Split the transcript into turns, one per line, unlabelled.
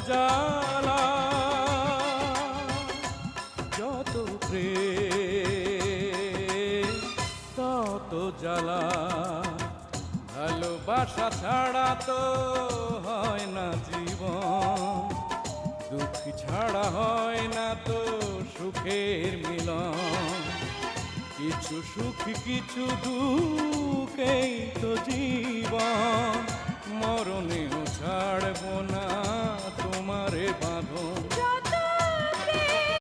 জ্বালা, যত প্রেম তত জ্বালা। ভালোবাসা ছাড়া তো হয় না জীবন, দুঃখ ছাড়া হয় না তো সুখের মিলন। কিছু সুখ কিছু দুঃখেই তো জীবন, মরণেও ছাড়ব না তোমারে বাঁধন।